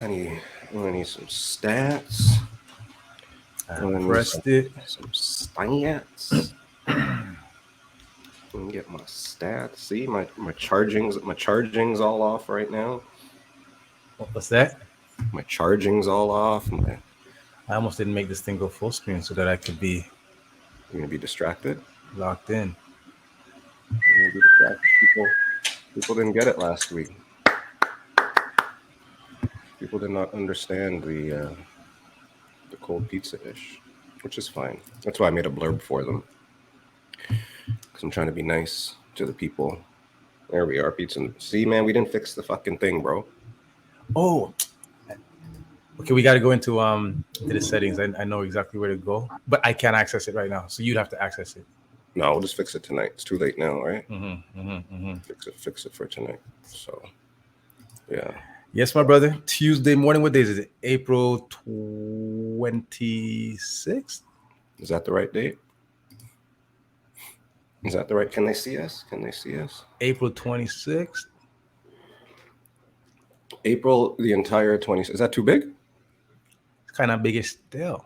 I need some stats. I I need pressed it. some stats. Let me get my stats. See my charging's all off right now. What's that? My charging's all off. I almost didn't make this thing go full screen so that I could be You're gonna be distracted. locked in. You're gonna be distracted. People didn't get it last week. People did not understand the cold pizza dish, which is fine. That's why I made a blurb for them because I'm trying to be nice to the people. There we are, pizza. See, man, we didn't fix the fucking thing, bro. Oh, okay. We got to go into the settings. I know exactly where to go, but I can't access it right now. So you'd have to access it. No, we'll just fix it tonight. It's too late now, right? Mm-hmm. Fix it for tonight. So, yeah. Yes, my brother. Tuesday morning. What days is it? April 26th. Is that the right date? Is that the right? Can they see us? Can they see us? April 26th. April, the entire 20. Is that too big? It's kind of biggish still.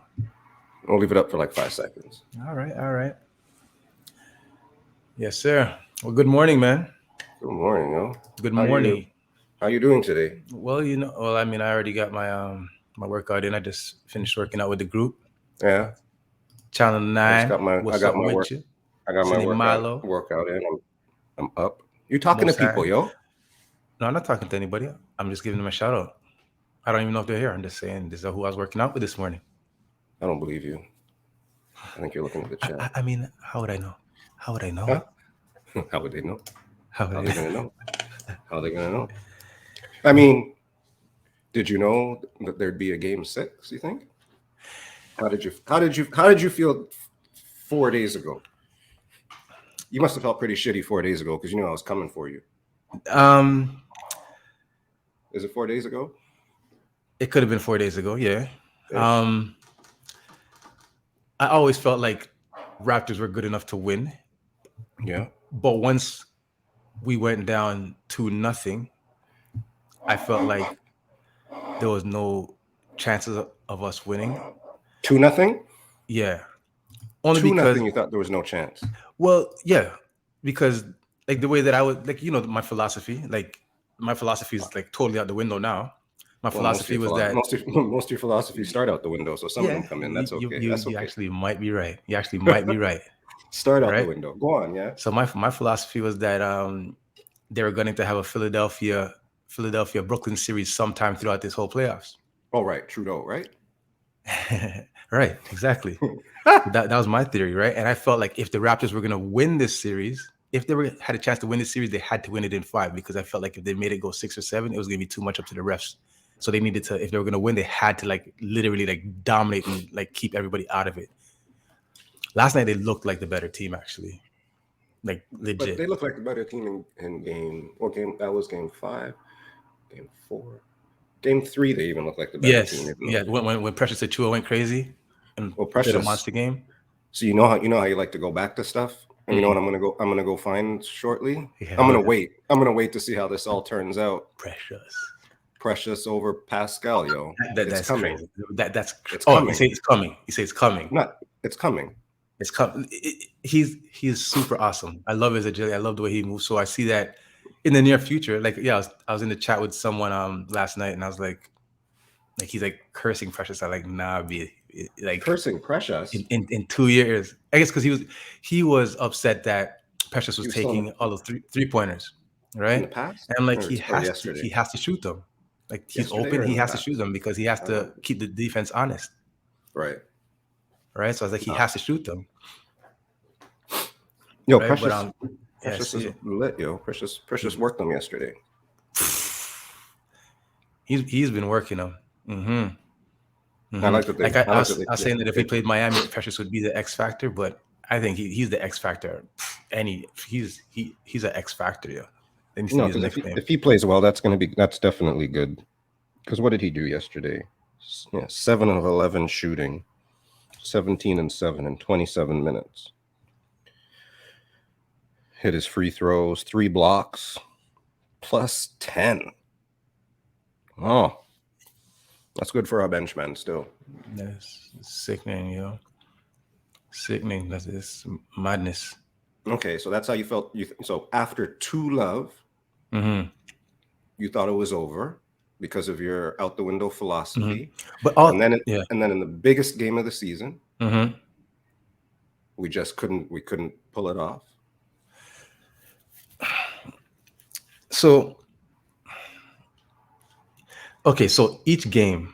I'll leave it up for like 5 seconds. All right. All right. Yes, sir. Well, good morning, man. Good morning, yo. Good morning. How you doing today? Well, I mean, I already got my workout in. I just finished working out with the group. Yeah. Channel 9. I got my workout in. I'm up. You talking Most to people, high. yo? No, I'm not talking to anybody. I'm just giving them a shout out. I don't even know if they're here. I'm just saying this is who I was working out with this morning. I don't believe you. I think you're looking at the chat. I mean, how would I know? How would I know? Huh? How would they know? How are they gonna know? How are they gonna know? I mean, did you know that there'd be a game 6? You think? How did you feel 4 days ago? You must have felt pretty shitty 4 days ago because you knew I was coming for you. Is it 4 days ago? It could have been 4 days ago. Yeah. I always felt like Raptors were good enough to win. Yeah. But once we went down 2-0, I felt like there was no chances of us winning. 2-0? Yeah. Only 2-0, because you thought there was no chance. Well, yeah, because like the way that I would my philosophy, is like totally out the window now. My philosophy was that most of your philosophies start out the window, so some of them come in. That's okay. That's okay. You actually might be right. You actually might be right. Start out the window. Go on, yeah. So my philosophy was that they were going to have a Philadelphia Brooklyn series sometime throughout this whole playoffs. Oh right, Trudeau, right? Right, exactly. that was my theory, right? And I felt like if the Raptors were going to win this series, if they had a chance to win this series, they had to win it in 5 because I felt like if they made it go 6 or 7, it was going to be too much up to the refs. So they needed to, if they were going to win, they had to like literally like dominate and like keep everybody out of it. Last night they looked like the better team, actually, like legit. But they looked like the better team in game. What game? That was game 5, game 4. Game 3, they even looked like the better team. Yeah, when Precious Achua went crazy and did a monster game. So you know how you like to go back to stuff, and you know what I'm gonna go find shortly. Yeah, I'm gonna wait to see how this all turns out. Precious over Pascal, yo. That's coming. Crazy. That's coming. You say it's coming. You say it's coming. It's coming. It's coming. He's super awesome. I love his agility. I love the way he moves. So I see that in the near future. Like, yeah, I was in the chat with someone last night, and I was like he's like cursing Precious. I'm like, nah, be like cursing Precious in 2 years. I guess because he was upset that Precious was taking all the three pointers, right? In the past, and like he has to shoot them. Like he's open, he has to shoot them because he has to keep the defense honest. Right. Right. So I was like, he has to shoot them. Yo, right? Precious is lit, yo. Precious worked them yesterday. He's been working them. I like that. Like I was saying that if he played Miami, Precious would be the X factor, but I think he's the X factor. He's an X factor, yeah. No, if he plays well, that's definitely good. Because what did he do yesterday? Yeah, 7 of 11 shooting, 17 and 7 in 27 minutes. Hit his free throws, 3 blocks, plus 10. Oh, That's good for our benchman still. That's sickening, yo. Sickening. That's this madness. Okay, so that's how you felt. So after two love, Mm-hmm. you thought it was over because of your out the window philosophy, But and all, then yeah. and then in the biggest game of the season, Mm-hmm. we just couldn't pull it off. So, okay, so each game,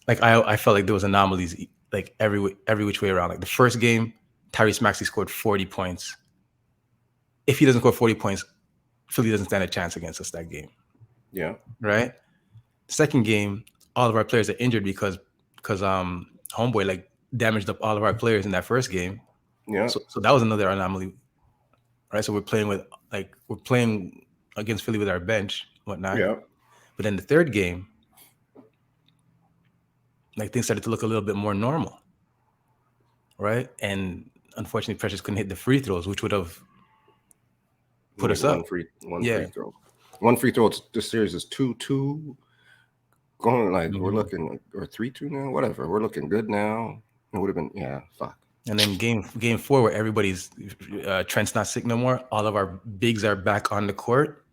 like I felt like there was anomalies like every which way around. Like the first game, Tyrese Maxey scored 40 points. If he doesn't score 40 points, Philly doesn't stand a chance against us that game, Yeah, right? Second game, all of our players are injured because homeboy like damaged up all of our players in that first game. yeah, So that was another anomaly, right? So we're playing against Philly with our bench, whatnot. yeah. But then the third game, like things started to look a little bit more normal, right? And unfortunately, Precious couldn't hit the free throws, which would have put Like us up. one Yeah. free throw. One free throw. This series is 2-2. Going like we're Mhm. looking or 3-2 now. Whatever. We're looking good now. It would have been fuck. And then game four, where everybody's Trent's not sick no more. All of our bigs are back on the court,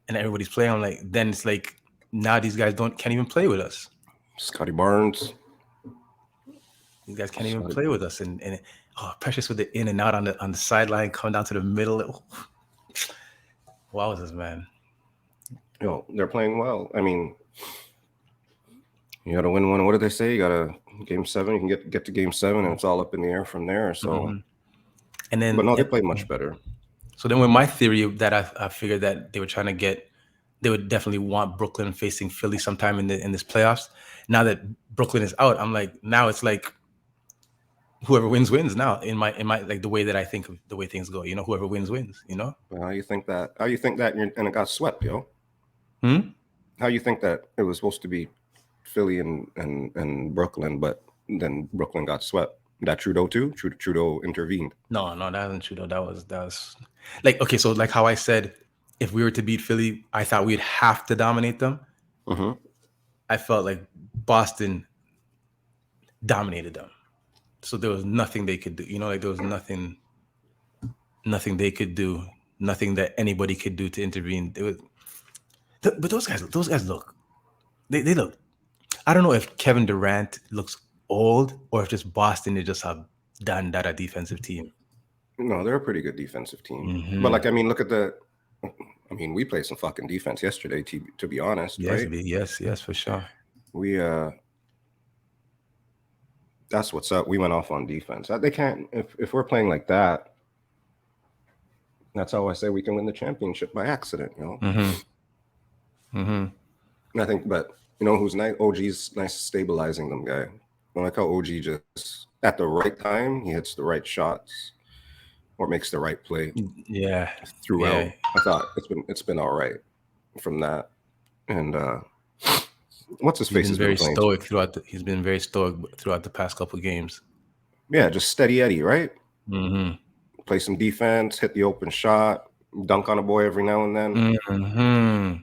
and everybody's playing. I'm like, then it's like now these guys can't even play with us. Scotty Barnes. These guys can't even play with us. And Precious with the in and out on the sideline, coming down to the middle. Wow, this man. They're playing well. I mean, you got to win one. What did they say? You got to game 7. You can get to game 7, and it's all up in the air from there. So, And then, but no, they played much better. So then, with my theory that I figured that they were trying to they would definitely want Brooklyn facing Philly sometime in this playoffs. Now that Brooklyn is out, I'm like, now it's like whoever wins wins. Now in my like the way that I think of the way things go, whoever wins wins. How you think that? How you think that? And it got swept, yo. How you think that it was supposed to be Philly and Brooklyn, but then Brooklyn got swept? That Trudeau too? Trudeau intervened. No, that wasn't true though. That was like, okay. So like how I said, if we were to beat Philly, I thought we'd have to dominate them. Mm-hmm. I felt like Boston dominated them, so there was nothing they could do. Like there was nothing they could do, nothing that anybody could do to intervene. But those guys look, they look. I don't know if Kevin Durant looks old or if just Boston is just a dandada defensive team. No, they're a pretty good defensive team. But like, I mean, look at we played some fucking defense yesterday. To be honest, Yes, right? yes, for sure. We that's what's up. We went off on defense. They can't if we're playing like that. That's how I say we can win the championship by accident, And I think, but who's nice? OG's nice stabilizing them guy. I like how OG just at the right time he hits the right shots or makes the right play. Yeah, throughout. yeah. I thought it's been all right from that. And what's his face has been playing stoic throughout. He's been very stoic throughout the past couple of games. Yeah, just steady Eddie, right? Mm-hmm. Play some defense, hit the open shot, dunk on a boy every now and then. Mm-hmm.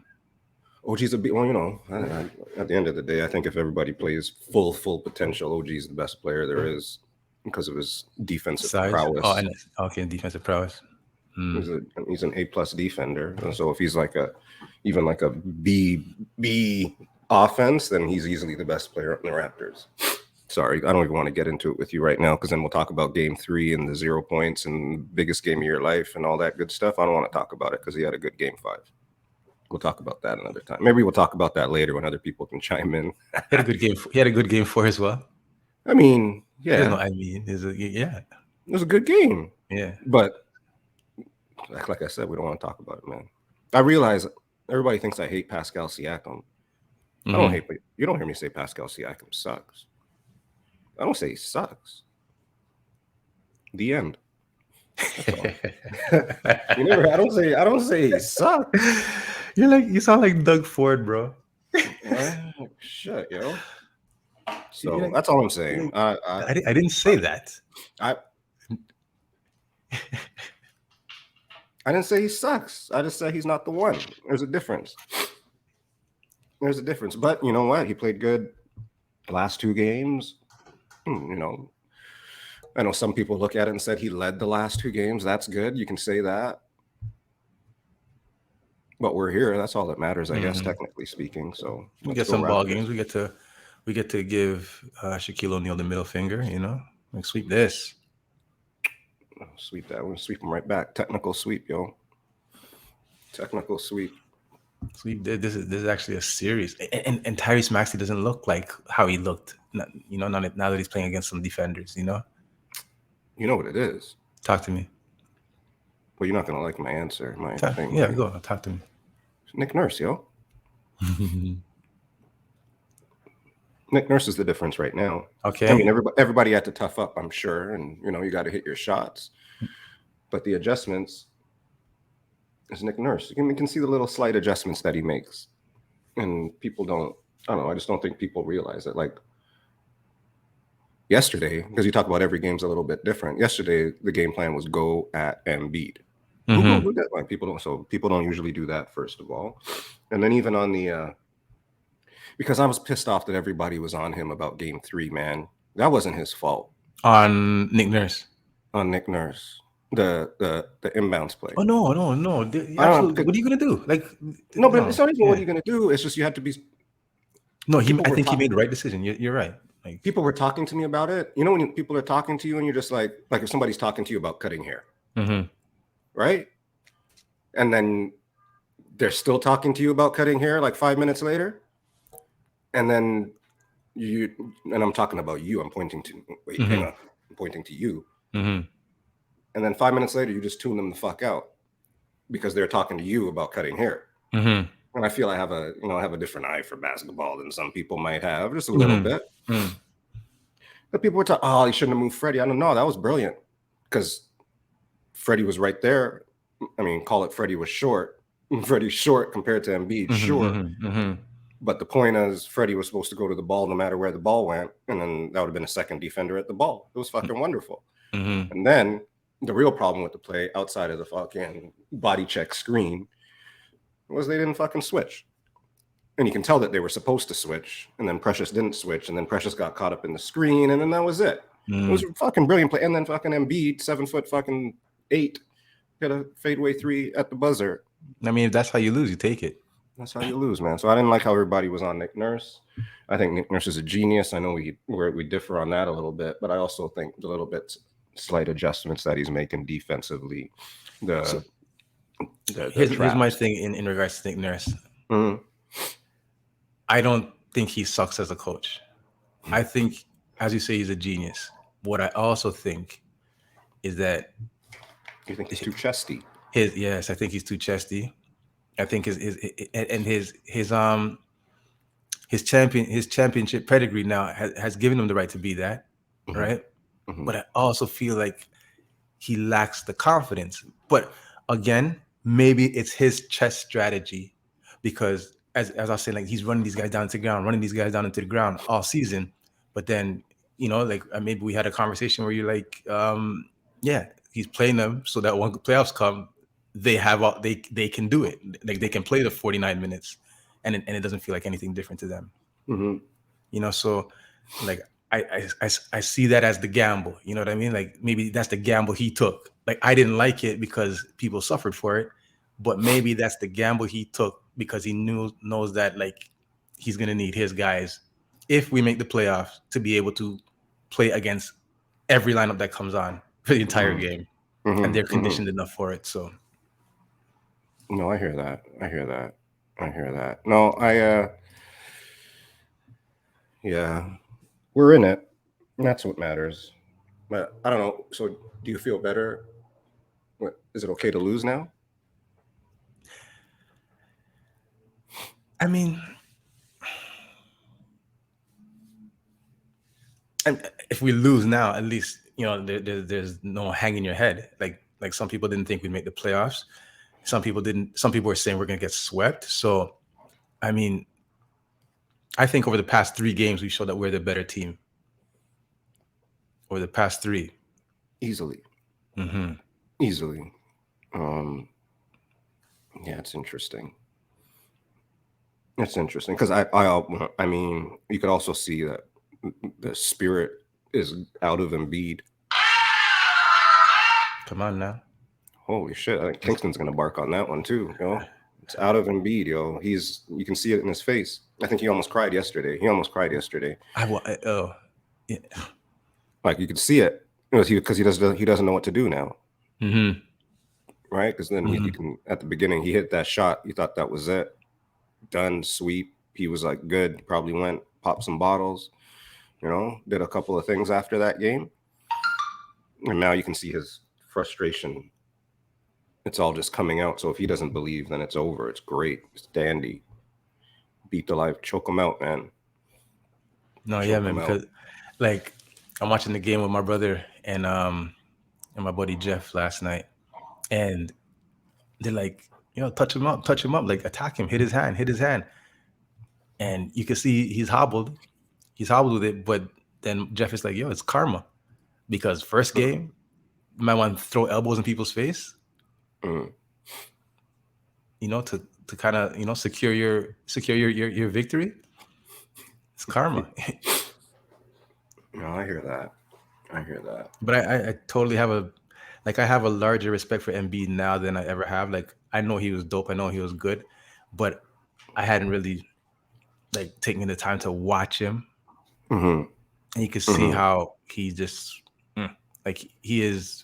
OG's at the end of the day, I think if everybody plays full potential, OG's the best player there is because of his defensive prowess. Defensive prowess. He's an A+ defender, and so if he's like even like a B offense, then he's easily the best player on the Raptors. Sorry, I don't even want to get into it with you right now because then we'll talk about game 3 and the 0 points and biggest game of your life and all that good stuff. I don't want to talk about it because he had a good game 5. We'll talk about that another time. Maybe we'll talk about that later when other people can chime in. He had a good game. He had a good game 4 as well. I mean, yeah. It was a good game. Yeah. But like I said, we don't want to talk about it, man. I realize everybody thinks I hate Pascal Siakam. I don't hate, but you don't hear me say Pascal Siakam sucks. I don't say he sucks. The end. I don't say he sucks. You sound like Doug Ford, bro. Shit, yo. So that's all I'm saying. I didn't say that. I didn't say he sucks. I just said he's not the one. There's a difference. There's a difference. But you know what? He played good the last 2 games. You know, I know some people look at it and said he led the last 2 games. That's good. You can say that. But we're here. That's all that matters, I guess, technically speaking. So We let's get go some ball Raptors. games. We get to give Shaquille O'Neal the middle finger. You know, like sweep this. Sweep that one. Sweep them right back. Technical sweep, yo. Technical sweep. Sweep this is actually a series. And Tyrese Maxey doesn't look like how he looked. You know, now that he's playing against some defenders. You know, You know what it is. talk to me. Well, you're not gonna like my answer. My thing. Yeah, go on, talk to me. Nick Nurse, yo. Nick Nurse is the difference right now. Okay. I mean, everybody had to tough up, I'm sure, and you know you got to hit your shots. But the adjustments is Nick Nurse. You can see the little slight adjustments that he makes, and people don't. I don't know. I just don't think people realize it. Like yesterday, because you talk about every game's a little bit different. Yesterday, the game plan was go at Embiid. Who did like people don't. So people don't usually do that, first of all, and then even on the. Because I was pissed off that everybody was on him about Game 3, man. That wasn't his fault. On Nick Nurse. On Nick Nurse, the inbounds play. Oh no! Absolutely. What are you gonna do? Like no, but it's not even what are you gonna do. It's just you have to be. No, I think he made the right decision. You're right. Like people were talking to me about it. You know when people are talking to you and you're just like if somebody's talking to you about cutting hair, right? And then they're still talking to you about cutting hair like 5 minutes later. And then I'm talking about you. I'm pointing to, hang on. I'm pointing to you. And then 5 minutes later, you just tune them the fuck out because they're talking to you about cutting hair. And I feel I have a different eye for basketball than some people might have, just a little bit. But people were talking, oh, he shouldn't have moved Freddie. I don't know. That was brilliant because Freddie was right there. I mean, call it Freddie was short. Freddie's short compared to Embiid, sure. But the point is, Freddie was supposed to go to the ball no matter where the ball went, and then that would have been a second defender at the ball. It was fucking wonderful. And then the real problem with the play, outside of the fucking body check screen, was they didn't fucking switch. And you can tell that they were supposed to switch, and then Precious didn't switch, and then Precious got caught up in the screen, and then that was it. It was a fucking brilliant play. And then fucking Embiid, 7'8", hit a fadeaway 3 at the buzzer. I mean, if that's how you lose, you take it. That's how you lose, man. So I didn't like how everybody was on Nick Nurse. I think Nick Nurse is a genius. I know we differ on that a little bit, but I also think the little bit slight adjustments that he's making defensively. Here's my thing in regards to Nick Nurse. I don't think he sucks as a coach. I think, as you say, he's a genius. What I also think is that you think he's too chesty. Yes, I think he's too chesty. I think his championship pedigree now has given him the right to be that, right? But I also feel like he lacks the confidence. But again, maybe it's his chess strategy, because as I was saying, like he's running these guys down into the ground all season. But then, like maybe we had a conversation where you're like, he's playing them so that when the playoffs come, they can do it. Like they can play the 49 minutes, and it doesn't feel like anything different to them. So like I see that as the gamble. You know what I mean? Like maybe that's the gamble he took. Like I didn't like it because people suffered for it, but maybe that's the gamble he took because he knows that like he's gonna need his guys if we make the playoffs to be able to play against every lineup that comes on for the entire game, and they're conditioned enough for it. So. No, I hear that. No, yeah, we're in it. That's what matters. But I don't know. So do you feel better? Is it okay to lose now? I mean, and if we lose now, at least, there's no hanging your head. Like some people didn't think we'd make the playoffs. Some people didn't. Some people were saying we're going to get swept. So, I mean, I think over the past 3 games, we showed that we're the better team. Over the past 3. Easily. Easily. Yeah, it's interesting. It's interesting because I mean, you could also see that the spirit is out of Embiid. Come on now. Holy shit! I think Kingston's gonna bark on that one too. It's out of Embiid, yo. You can see it in his face. I think he almost cried yesterday. Oh, yeah. Like you could see it because he doesn't know what to do now, Mm-hmm. right? Because then you can at the beginning he hit that shot. You thought that was it, done, sweep. He was like good. Probably went popped some bottles. Did a couple of things after that game, and now you can see his frustration. It's all just coming out. So if he doesn't believe, then it's over. It's great. It's dandy. Beat the life, choke him out, man. No, yeah, Choke man. him out. Because like I'm watching the game with my brother and my buddy Jeff last night, and they're like, touch him up, like attack him, hit his hand, and you can see he's hobbled with it, but then Jeff is like, yo, it's karma, because first game, you might want to throw elbows in people's face, Mm. to kind of secure your victory. It's karma. No, I hear that. But I totally have I have a larger respect for Embiid now than I ever have. Like I know he was dope, I know he was good, but I hadn't really like taken the time to watch him, Mm-hmm. and you can see how he just he's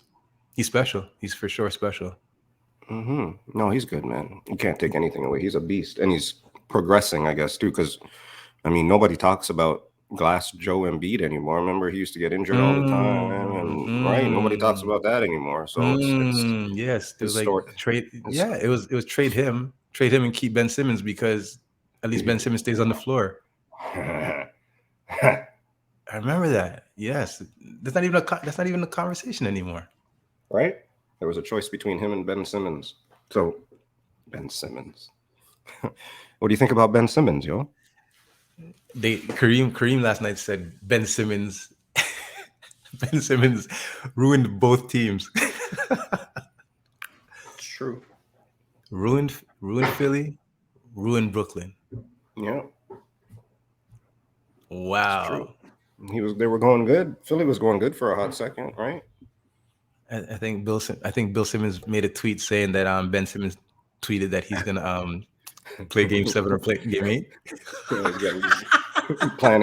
special. He's for sure special. Mm-hmm. No, he's good, man. You can't take anything away. He's a beast, and he's progressing, I guess, too. Because I mean, nobody talks about Glass Joe Embiid anymore. Remember, he used to get injured all the time, and right, nobody talks about that anymore. So it's Yes, it was his like story. trade. Yeah, it was trade him, and keep Ben Simmons, because at least Ben Simmons stays on the floor. I remember that. Yes, that's not even a conversation anymore. Right? There was a choice between him and Ben Simmons. So Ben Simmons. What do you think about Ben Simmons, yo? Kareem last night said Ben Simmons Ben Simmons ruined both teams. It's true. ruined Philly, ruined Brooklyn. Yeah, it's true. Wow. They were going good. Philly was going good for a hot second, right? I think Bill Simmons made a tweet saying that Ben Simmons tweeted that he's gonna play Game 7 or play Game 8. Yeah,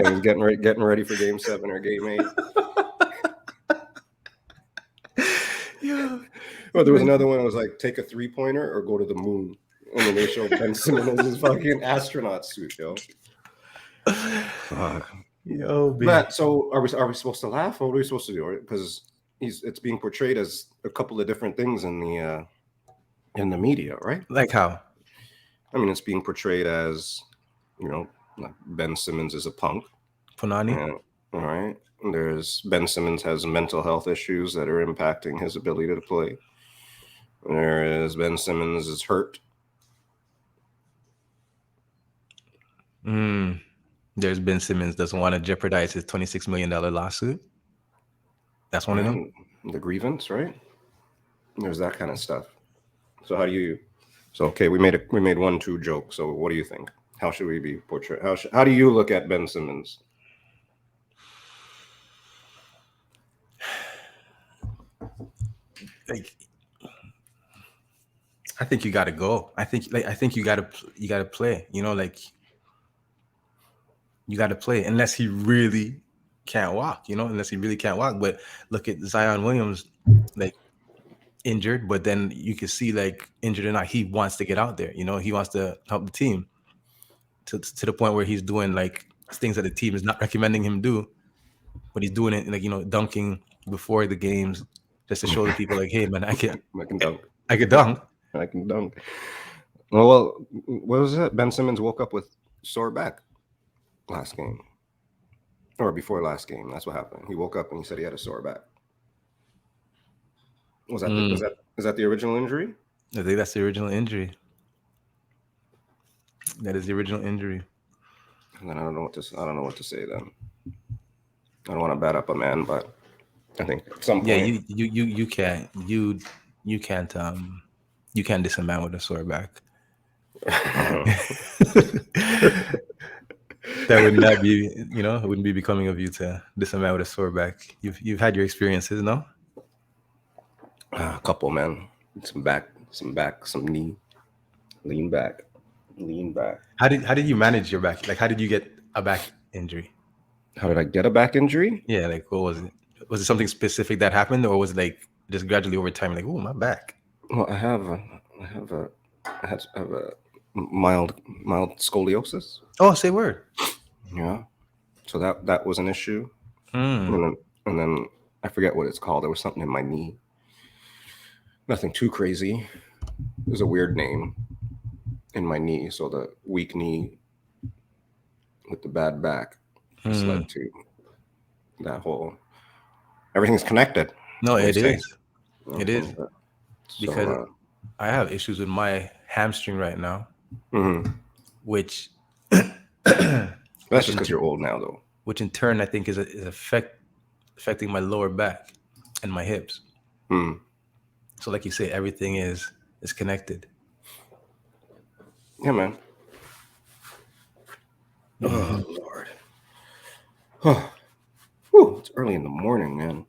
he's getting ready for Game 7 or Game 8. Yeah. Well, there was another one that was like, take a 3-pointer or go to the moon. And then they showed Ben Simmons in his fucking astronaut suit, yo. Yo, But so are we supposed to laugh? What are we supposed to do? Because it's being portrayed as a couple of different things in the media, right? Like how? I mean, it's being portrayed as, like Ben Simmons is a punk. Punani? All right. There's Ben Simmons has mental health issues that are impacting his ability to play. There is Ben Simmons is hurt. There's Ben Simmons doesn't want to jeopardize his $26 million lawsuit. That's one of them. The grievance, right? There's that kind of stuff. So how do you? So okay, we made 1-2 joke. So what do you think? How should we be portrayed? How do you look at Ben Simmons? Like, I think you got to go. I think you got to play. You got to play unless he really can't walk. But look at Zion Williams, like injured, but then you can see like injured or not, he wants to get out there. He wants to help the team to the point where he's doing like things that the team is not recommending him do, but he's doing it like dunking before the games just to show the people like, hey man, I can dunk. I can dunk. Well, what was it? Ben Simmons woke up with sore back last game or before last game. That's what happened. He woke up and he said he had a sore back. Was that is that the original injury? I think that's the original injury. That is the original injury. And then I don't know what to say then. I don't want to bat up a man, but I think at some point. Yeah, you can't diss a man with a sore back. That would not be, it wouldn't be becoming of you to diss a man with a sore back. You've had your experiences, no? A couple, man. Some back, some knee. Lean back. How did you manage your back? Like, how did you get a back injury? How did I get a back injury? Yeah, like what was it? Was it something specific that happened, or was it like just gradually over time? Like, oh, my back. Well, I have a mild scoliosis. Oh, say word. Yeah. So that was an issue. Mm. And then I forget what it's called. There was something in my knee. Nothing too crazy. There's a weird name in my knee. So the weak knee with the bad back just led to that whole. Everything's connected. No, they it say. is. It is. So, Because I have issues with my hamstring right now, which that's just because you're old now, though. which in turn I think is affecting my lower back and my hips. So, like you say, everything is connected. Yeah, man. Oh Lord. Oh. Whew, it's early in the morning, man.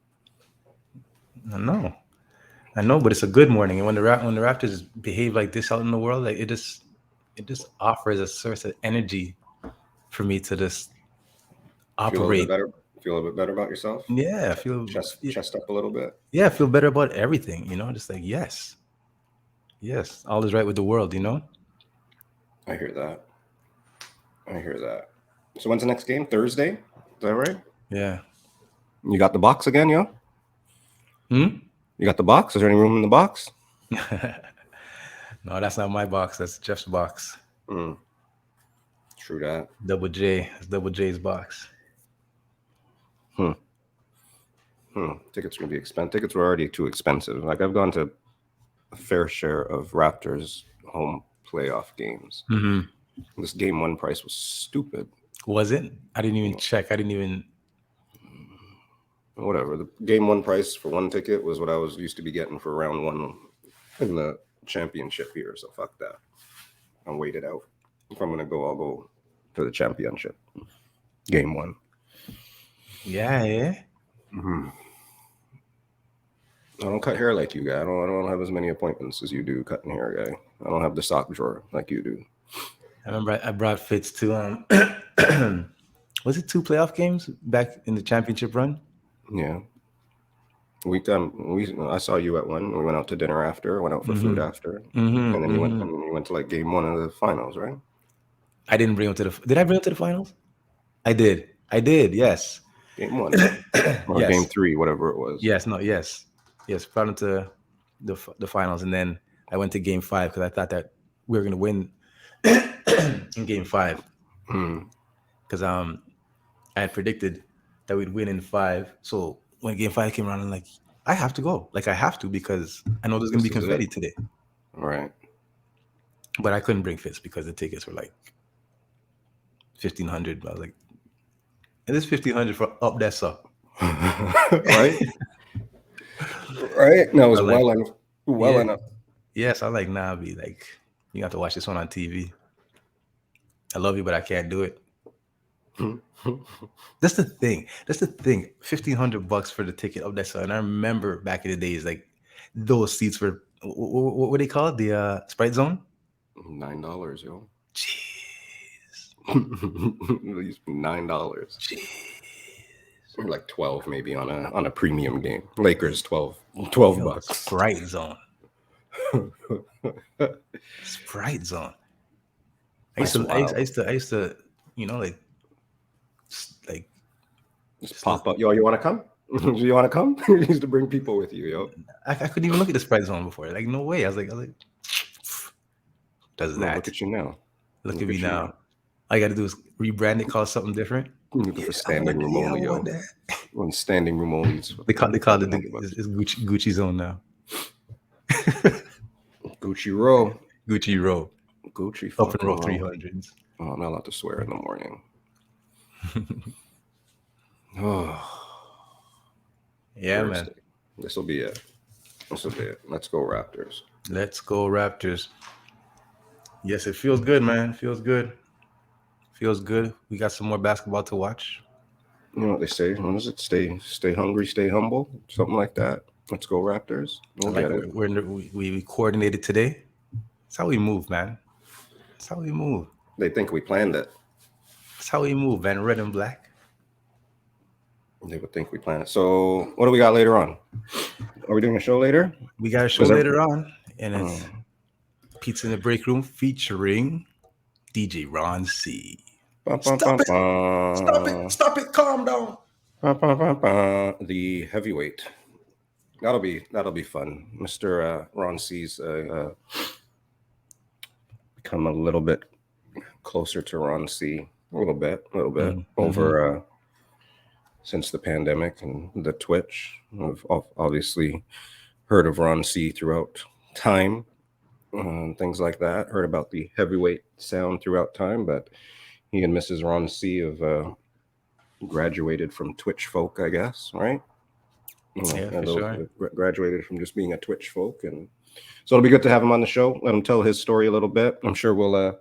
I know, but it's a good morning. And when the Raptors behave like this out in the world, like it just offers a source of energy for me to just operate. Feel a little bit better about yourself. Yeah, I feel chest up a little bit. Yeah, I feel better about everything. Just like yes, all is right with the world. I hear that. So when's the next game? Thursday? Is that right? Yeah. You got the box again, yo? You got the box? Is there any room in the box? No, that's not my box. That's Jeff's box. True that. Double J. It's Double J's box. Tickets are gonna be expensive. Tickets were already too expensive. Like I've gone to a fair share of Raptors home playoff games. This game one price was stupid. Was it? I didn't even check. I didn't even. Whatever. The game one price for one ticket was what I was used to be getting for round one in the championship here. So fuck that. I'll wait it out. If I'm gonna go, I'll go to the championship. Game one. Yeah. I don't cut hair like you, guy. I don't have as many appointments as you do cutting hair, guy. I don't have the sock drawer like you do. I remember I brought Fitz to was it 2 playoff games back in the championship run? Yeah. I saw you at one. We went out to dinner after. Went out for food after, and then you went to like game one of the finals, right? I didn't bring him to the. Did I bring him to the finals? I did. Yes. Game one or game three, whatever it was. Yes. Brought him to the finals, and then I went to game 5 because I thought that we were going to win in game 5 because I had predicted that we'd win in 5. So when game 5 came around, I'm like, I have to go. Like I have to because I know there's going to be confetti today. Right. But I couldn't bring Fitz because the tickets were like $1,500. I was like, and this $1,500 for up, that's up. Right. Right. No, it was well enough. Yes, I'm like, nah, be like, you have to watch this one on TV. I love you, but I can't do it. That's the thing. $1,500 for the ticket of that song. And I remember back in the days, like those seats were what they call it? The Sprite Zone? $9, yo. Jeez. $9. Jeez. Or like 12 maybe on a premium game. Lakers $12 bucks. Sprite Zone. Sprite Zone. I used to, like just pop up. Yo, you want to come? You want to come? You used to bring people with you, yo. I couldn't even look at the Sprite Zone before. Like, no way. I was like, does that? Look at you now. Look at me now. All you got to do is rebrand it, call it something different. For standing room only, yo. When standing room only. They call it it's Gucci Zone now. Gucci Row. Gucci up and row 300s. Oh, I'm not allowed to swear in the morning. Oh. Yeah, Thursday. man. This will be it. Let's go Raptors. Yes, it feels good, man. Feels good. Feels good. We got some more basketball to watch. You know what they say? What is it? Stay hungry, stay humble, something like that. Let's go Raptors. I We'll like get that it. we coordinated today. That's how we move, man. That's how we move. They think we planned it. That's how we move, man. Red and black. They would think we planned it. So what do we got later on? Are we doing a show later? We got a show Was that? later on, and it's Oh. Pizza in the Break Room featuring DJ Ron C. Bum, bum, Stop bum, it! Stop it! bum. Stop it! Calm down. The heavyweight. That'll be fun. Mr. Ron C's become a little bit closer to Ron C. A little bit Mm-hmm. over since the pandemic and the Twitch. I've obviously heard of Ron C throughout time, things like that. Heard about the heavyweight sound throughout time, but he and Mrs. Ron C have graduated from Twitch folk, I guess, right? Yeah, And for those sure. graduated from just being a Twitch folk, and so it'll be good to have him on the show. Let him tell his story a little bit. I'm sure we'll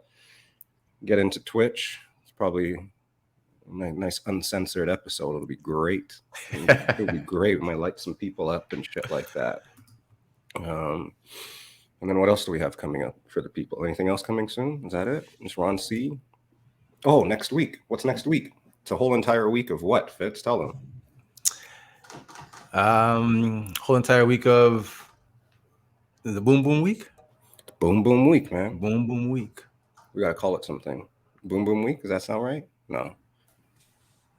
get into Twitch. It's probably a nice uncensored episode. It'll be great. It'll be great. We might light some people up and shit like that. And then what else do we have coming up for the people? Anything else coming soon? Is that it? Just Ron C. Oh, next week. What's next week? It's a whole entire week of what? Fitz, tell them. Whole entire week of the Boom Boom Week. Boom Boom Week, man. Boom Boom Week. We gotta call it something. Boom Boom Week. Does that sound right? No,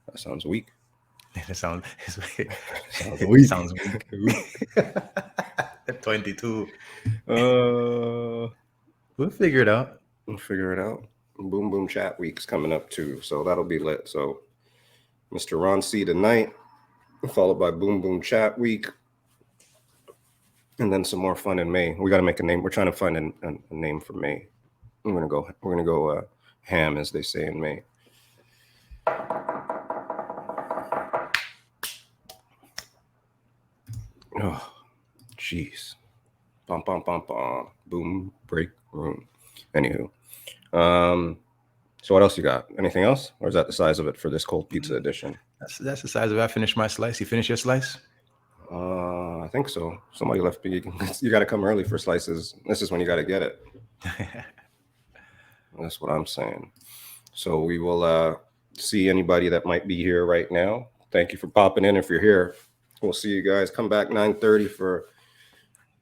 that sounds weak. It sounds Sounds it weak. sounds weak. 22. uh, We'll figure it out. we'll figure it out. Boom Boom Chat Week's coming up too, so that'll be lit. So, Mr. Ron C tonight, followed by Boom Boom Chat Week, and then some more fun in May. We got to make a name. We're trying to find a name for May. We're gonna go ham, as they say in May. Oh, jeez. Bum, bum, bum, bum. Boom, break room. Anywho. So what else you got? Anything else? Or is that the size of it for this cold pizza edition? That's the size of it. I finished my slice. You finished your slice? I think so. Somebody left me. You got to come early for slices. This is when you got to get it. That's what I'm saying. So we will see anybody that might be here right now. Thank you for popping in. If you're here, we'll see you guys. Come back 9:30 for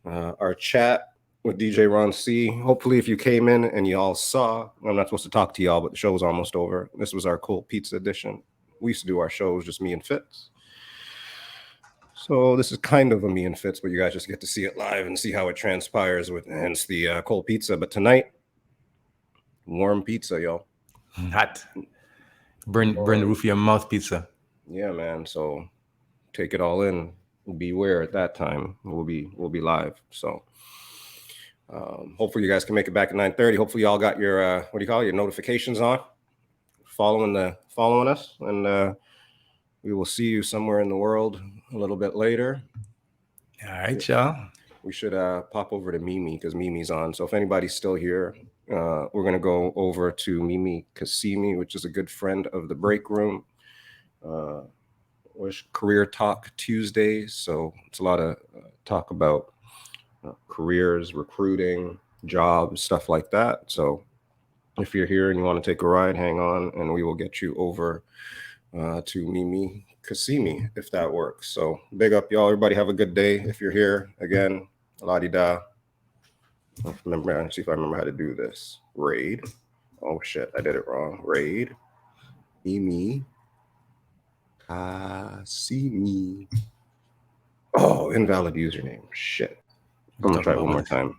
our chat with DJ Ron C. Hopefully, if you came in and you all saw, I'm not supposed to talk to y'all, but the show was almost over. This was our cold pizza edition. We used to do our shows just me and Fitz. So this is kind of a me and Fitz, but you guys just get to see it live and see how it transpires with hence the cold pizza. But tonight, warm pizza, y'all. Hot. Burn the roof of your mouth pizza. Yeah, man. So take it all in. Beware at that time. We'll be live. So hopefully you guys can make it back at 9:30. Hopefully y'all got your your notifications on, following us, and we will see you somewhere in the world a little bit later. All right, y'all. We should pop over to Mimi because Mimi's on. So if anybody's still here, we're gonna go over to Mimi Kasimi, which is a good friend of the break room. Career Talk Tuesdays. So it's a lot of talk about careers, recruiting, jobs, stuff like that. So if you're here and you want to take a ride, hang on, and we will get you over to Mimi Kasimi if that works. So big up, y'all. Everybody have a good day. If you're here again, la-di-da. Remember, see if I remember how to do this. Raid. Oh shit, I did it wrong. Raid. Mimi Kasimi. Oh, invalid username. Shit. I'm gonna try it one more time.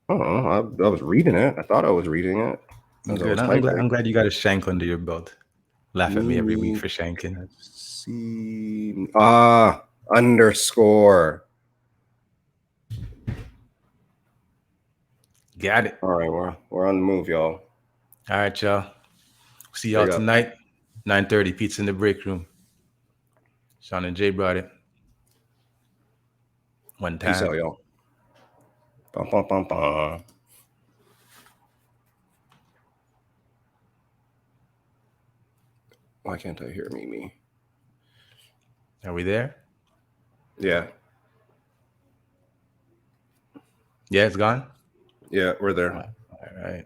Oh, I was reading it. I thought I was reading it. Good. I'm glad you got a shank under your belt. Laugh at me every week for shanking. Underscore. Got it. All right, we're on the move, y'all. All right, y'all. See y'all tonight, 9:30. Pizza in the break room. Sean and Jay brought it. One time. Peace out, y'all. Bum, bum, bum, bum. Why can't I hear Mimi? Are we there? Yeah. Yeah, it's gone. Yeah, we're there. All right.